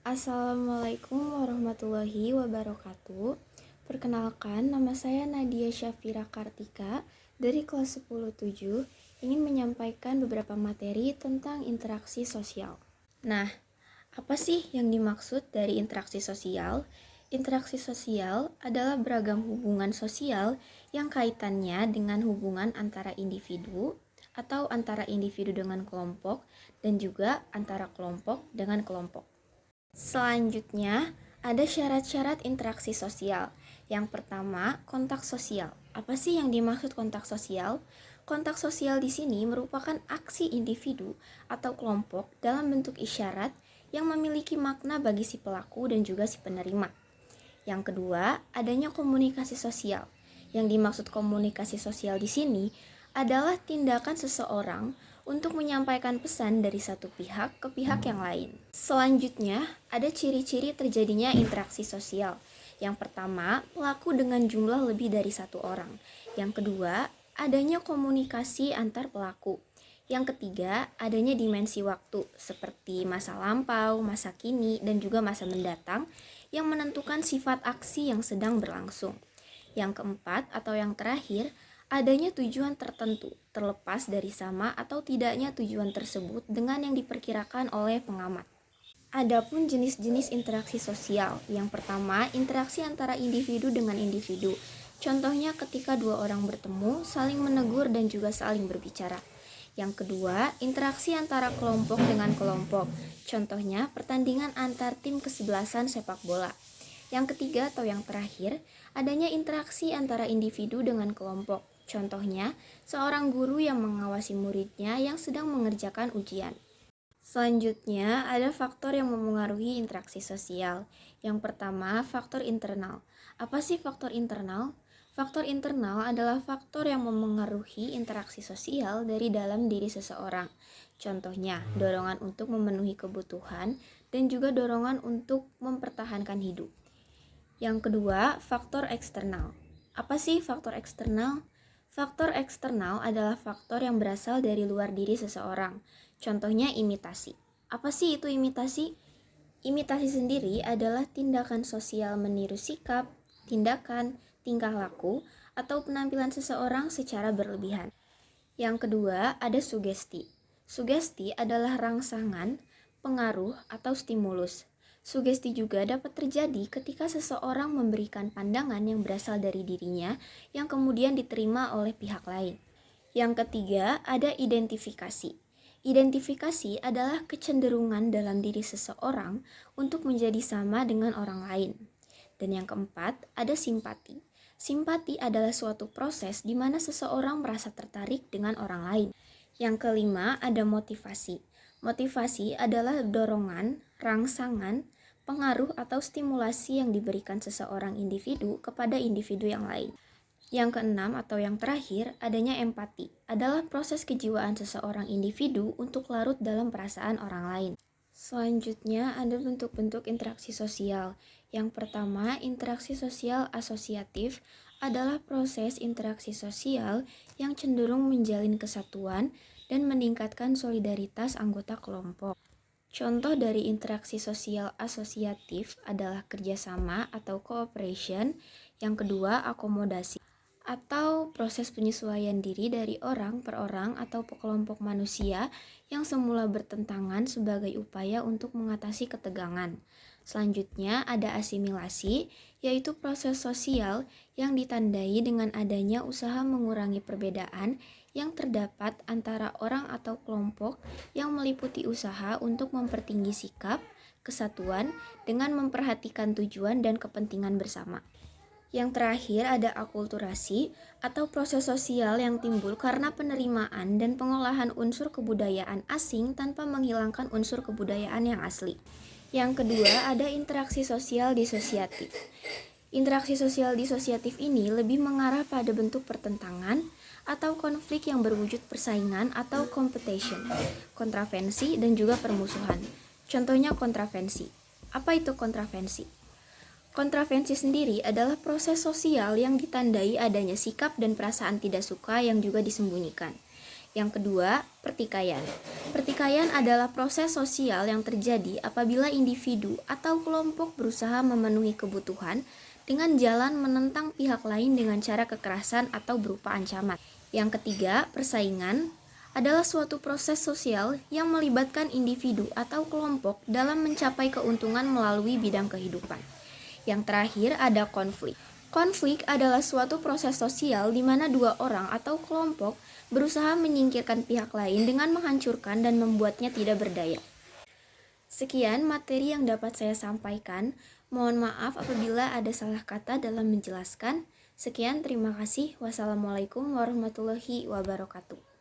Assalamualaikum warahmatullahi wabarakatuh. Perkenalkan, nama saya Nadia Syafira Kartika dari kelas 10-7 ingin menyampaikan beberapa materi tentang interaksi sosial. Nah, apa sih yang dimaksud dari interaksi sosial? Interaksi sosial adalah beragam hubungan sosial yang kaitannya dengan hubungan antara individu atau antara individu dengan kelompok dan juga antara kelompok dengan kelompok. Selanjutnya, ada syarat-syarat interaksi sosial. Yang pertama, kontak sosial. Apa sih yang dimaksud kontak sosial? Kontak sosial di sini merupakan aksi individu atau kelompok dalam bentuk isyarat yang memiliki makna bagi si pelaku dan juga si penerima. Yang kedua, adanya komunikasi sosial. Yang dimaksud komunikasi sosial di sini adalah tindakan seseorang untuk menyampaikan pesan dari satu pihak ke pihak yang lain. Selanjutnya, ada ciri-ciri terjadinya interaksi sosial. Yang pertama, pelaku dengan jumlah lebih dari satu orang. Yang kedua, adanya komunikasi antar pelaku. Yang ketiga, adanya dimensi waktu seperti masa lampau, masa kini, dan juga masa mendatang yang menentukan sifat aksi yang sedang berlangsung. Yang keempat atau yang terakhir, adanya tujuan tertentu, terlepas dari sama atau tidaknya tujuan tersebut dengan yang diperkirakan oleh pengamat. Adapun jenis-jenis interaksi sosial, yang pertama, interaksi antara individu dengan individu. Contohnya ketika dua orang bertemu, saling menegur dan juga saling berbicara. Yang kedua, interaksi antara kelompok dengan kelompok. Contohnya, pertandingan antar tim kesebelasan sepak bola. Yang ketiga atau yang terakhir, adanya interaksi antara individu dengan kelompok. Contohnya, seorang guru yang mengawasi muridnya yang sedang mengerjakan ujian. Selanjutnya, ada faktor yang memengaruhi interaksi sosial. Yang pertama, faktor internal. Apa sih faktor internal? Faktor internal adalah faktor yang memengaruhi interaksi sosial dari dalam diri seseorang. Contohnya, dorongan untuk memenuhi kebutuhan dan juga dorongan untuk mempertahankan hidup. Yang kedua, faktor eksternal. Apa sih faktor eksternal? Faktor eksternal adalah faktor yang berasal dari luar diri seseorang. Contohnya imitasi. Apa sih itu imitasi? Imitasi sendiri adalah tindakan sosial meniru sikap, tindakan, tingkah laku, atau penampilan seseorang secara berlebihan. Yang kedua, ada sugesti. Sugesti adalah rangsangan, pengaruh, atau stimulus. Sugesti juga dapat terjadi ketika seseorang memberikan pandangan yang berasal dari dirinya yang kemudian diterima oleh pihak lain. Yang ketiga, ada identifikasi. Identifikasi adalah kecenderungan dalam diri seseorang untuk menjadi sama dengan orang lain. Dan yang keempat, ada simpati. Simpati adalah suatu proses di mana seseorang merasa tertarik dengan orang lain. Yang kelima, ada motivasi. Motivasi adalah dorongan, rangsangan, pengaruh atau stimulasi yang diberikan seseorang individu kepada individu yang lain. Yang keenam atau yang terakhir, adanya empati. Adalah proses kejiwaan seseorang individu untuk larut dalam perasaan orang lain. Selanjutnya, ada bentuk-bentuk interaksi sosial. Yang pertama, interaksi sosial asosiatif adalah proses interaksi sosial yang cenderung menjalin kesatuan dan meningkatkan solidaritas anggota kelompok. Contoh dari interaksi sosial asosiatif adalah kerjasama atau cooperation. Yang kedua, akomodasi atau proses penyesuaian diri dari orang per orang atau kelompok manusia yang semula bertentangan sebagai upaya untuk mengatasi ketegangan. Selanjutnya ada asimilasi, yaitu proses sosial yang ditandai dengan adanya usaha mengurangi perbedaan yang terdapat antara orang atau kelompok yang meliputi usaha untuk mempertinggi sikap, kesatuan dengan memperhatikan tujuan dan kepentingan bersama. Yang terakhir ada akulturasi atau proses sosial yang timbul karena penerimaan dan pengolahan unsur kebudayaan asing tanpa menghilangkan unsur kebudayaan yang asli. Yang kedua ada interaksi sosial disosiatif. Interaksi sosial disosiatif ini lebih mengarah pada bentuk pertentangan atau konflik yang berwujud persaingan atau competition, kontravensi dan juga permusuhan. Contohnya kontravensi. Apa itu kontravensi? Kontravensi sendiri adalah proses sosial yang ditandai adanya sikap dan perasaan tidak suka yang juga disembunyikan. Yang kedua, pertikaian. Pertikaian adalah proses sosial yang terjadi apabila individu atau kelompok berusaha memenuhi kebutuhan dengan jalan menentang pihak lain dengan cara kekerasan atau berupa ancaman. Yang ketiga, persaingan adalah suatu proses sosial yang melibatkan individu atau kelompok dalam mencapai keuntungan melalui bidang kehidupan. Yang terakhir ada konflik. Konflik adalah suatu proses sosial di mana dua orang atau kelompok berusaha menyingkirkan pihak lain dengan menghancurkan dan membuatnya tidak berdaya. Sekian materi yang dapat saya sampaikan. Mohon maaf apabila ada salah kata dalam menjelaskan. Sekian, terima kasih. Wassalamualaikum warahmatullahi wabarakatuh.